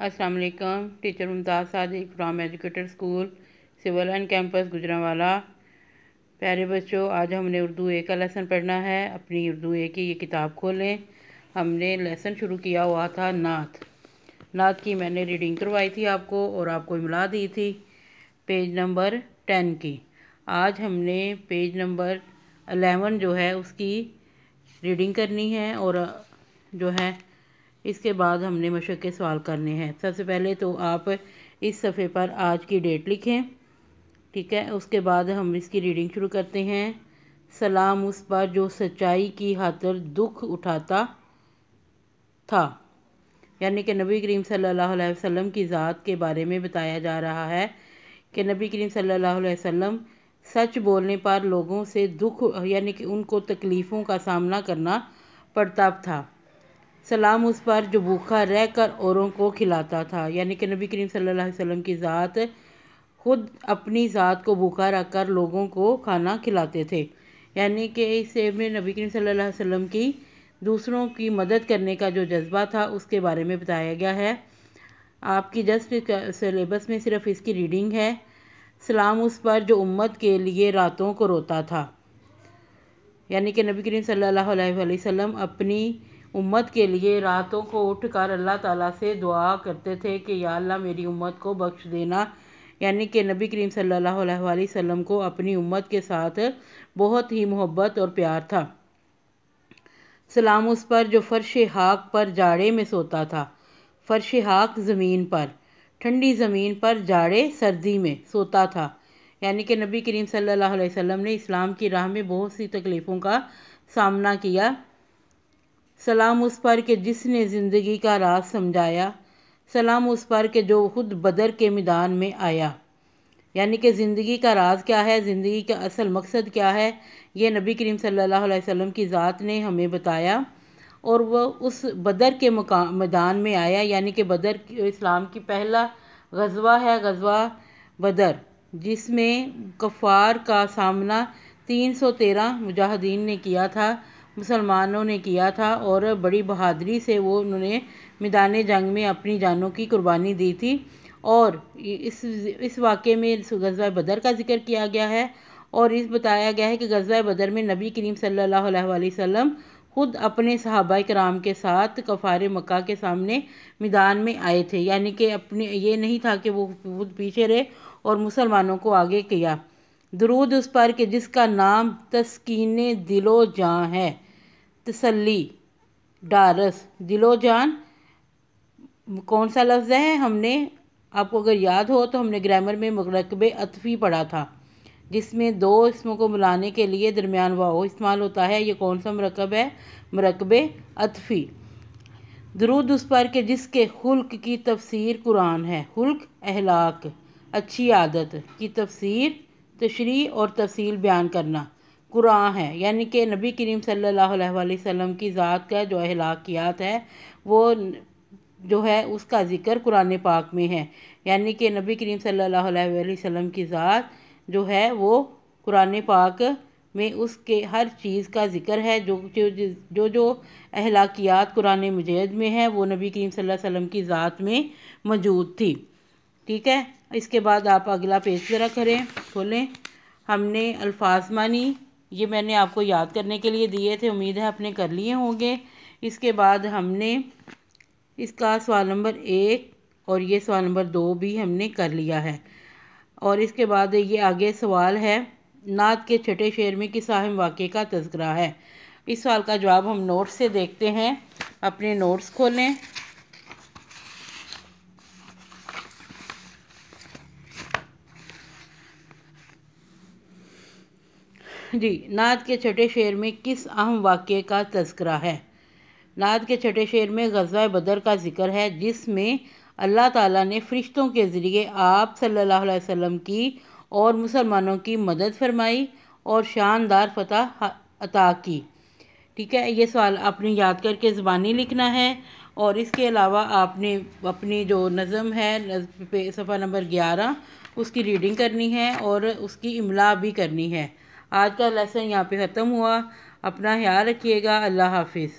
अस्सलाम वालेकुम। Teacher Mumtaz Sadiq from educator school civil and campus Gujranwala. प्यारे बच्चों, आज हमने उर्दू ए का लेसन पढ़ना है। अपनी उर्दू ए की ये किताब खोलें। हमने लेसन शुरू किया हुआ था नात की मैंने रीडिंग करवाई थी आपको और आपको इमला दी थी पेज नंबर 10 की। आज हमने पेज नंबर 11 जो है उसकी रीडिंग करनी है और जो है इसके बाद हमने मशक़ के सवाल करने हैं। सबसे पहले तो आप इस सफ़े पर आज की डेट लिखें, ठीक है। उसके बाद हम इसकी रीडिंग शुरू करते हैं। सलाम उस पर जो सच्चाई की खातिर दुख उठाता था, यानी कि नबी करीम सल्लल्लाहु अलैहि वसल्लम की ज़ात के बारे में बताया जा रहा है कि नबी करीम सल्लल्लाहु अलैहि वसल्लम सच बोलने पर लोगों से दुख यानी कि उनको तकलीफ़ों का सामना करना पड़ता था। सलाम उस पर जो भूखा रह कर औरों को खिलाता था, यानी कि नबी करीम सल्लल्लाहु अलैहि वसल्लम की ज़ात खुद अपनी ज़ात को भूखा रख कर लोगों को खाना खिलाते थे। यानी कि इससे में नबी करीम सल्लल्लाहु अलैहि वसल्लम की दूसरों की मदद करने का जो जज्बा था उसके बारे में बताया गया है। आपकी जस्ट सिलेबस में सिर्फ इसकी रीडिंग है। सलाम उस पर जो उम्मत के लिए रातों को रोता था, यानी कि नबी करीम सल्लल्लाहु अलैहि वसल्लम अपनी उम्मत के लिए रातों को उठकर अल्लाह ताला से दुआ करते थे कि या अल्लाह मेरी उम्मत को बख्श देना। यानी कि नबी करीम सल्लल्लाहु अलैहि वसल्लम को अपनी उम्मत के साथ बहुत ही मोहब्बत और प्यार था। सलाम उस पर जो फर्श हाक पर जाड़े में सोता था। फर्श हाक ज़मीन पर, ठंडी ज़मीन पर जाड़े सर्दी में सोता था। यानी कि नबी करीम सल्लल्लाहु अलैहि वसल्लम ने इस्लाम की राह में बहुत सी तकलीफ़ों का सामना किया। सलाम उस पर कि जिसने ज़िंदगी का राज समझाया। सलाम उस पर कि जो खुद बदर के मैदान में आया। यानी कि ज़िंदगी का राज क्या है, ज़िंदगी का असल मकसद क्या है, ये नबी करीम सल्लल्लाहु अलैहि वसल्लम की ज़ात ने हमें बताया। और वह उस बदर के मैदान में आया, यानी कि बदर इस्लाम की पहला गज़वा है, गज़वा बदर, जिसमें कफ़ार का सामना 313 मुजाहिदीन ने किया था, मुसलमानों ने किया था और बड़ी बहादुरी से वो उन्होंने मैदान जंग में अपनी जानों की कुर्बानी दी थी। और इस वाक़े में गज़वा बदर का जिक्र किया गया है और इस बताया गया है कि गज़वा बदर में नबी करीम सल्लल्लाहु अलैहि वसल्लम खुद अपने सहाबा कराम के साथ कफ़ार मक्का के सामने मैदान में आए थे। यानी कि अपने ये नहीं था कि वो खुद पीछे रहे और मुसलमानों को आगे किया। दरूद उस पर कि जिसका नाम तस्कीने दिलो जान है, तसल्ली, डारस, दिलो जान कौन सा लफ्ज़ है? हमने आपको अगर याद हो तो हमने ग्रामर में मरकबे अतफ़ी पढ़ा था, जिसमें दो इसमों को मिलाने के लिए दरमियान वाओ इस्तेमाल होता है। ये कौन सा मरकब है? मरकबे अतफ़ी। दरूद उस पर कि जिसके खुल्क की तफसीर कुरान है। खुल्क अहलाक, अच्छी आदत की तफसीर, तशरीह और तफसील बयान करना कुरान है। यानी कि नबी करीम सल्लल्लाहु अलैहि वसल्लम की ज़ात का जो अहलाकियात है वो जो है उसका ज़िक्र कुरान पाक में है। यानी कि नबी करीम सल्लल्लाहु अलैहि वसल्लम की ज़ात जो है वो कुरान पाक में उसके हर चीज़ का ज़िक्र है। जो अहलाकियात कुरान मजीद में है वो नबी करीम सल्लल्लाहु अलैहि वसल्लम की ज़ात में मौजूद थी, ठीक है। इसके बाद आप अगला पेज ज़रा करें, खोलें। हमने अल्फाज मानी, ये मैंने आपको याद करने के लिए दिए थे, उम्मीद है आपने कर लिए होंगे। इसके बाद हमने इसका सवाल नंबर 1 और ये सवाल नंबर 2 भी हमने कर लिया है। और इसके बाद ये आगे सवाल है, नात के छठे शेर में किस अहम वाक़े का तज़किरा है। इस सवाल का जवाब हम नोट्स से देखते हैं। अपने नोट्स खोलें। जी, नात के छठे शेर में किस अहम वाक़े का तज़किरा है। नात के छठे शेर में ग़ज़वा बदर का ज़िक्र है, जिसमें अल्लाह ताला ने फ़रिश्तों के ज़रिए आप सल्लल्लाहु अलैहि वसल्लम की और मुसलमानों की मदद फरमाई और शानदार फ़तह अता की, ठीक है। ये सवाल आपने याद करके ज़बानी लिखना है और इसके अलावा आपने अपनी जो नज़म है सफ़ा नंबर 11 उसकी रीडिंग करनी है और उसकी इमला भी करनी है। आज का लेसन यहाँ पे ख़त्म हुआ। अपना ख्याल रखिएगा। अल्लाह हाफिज़।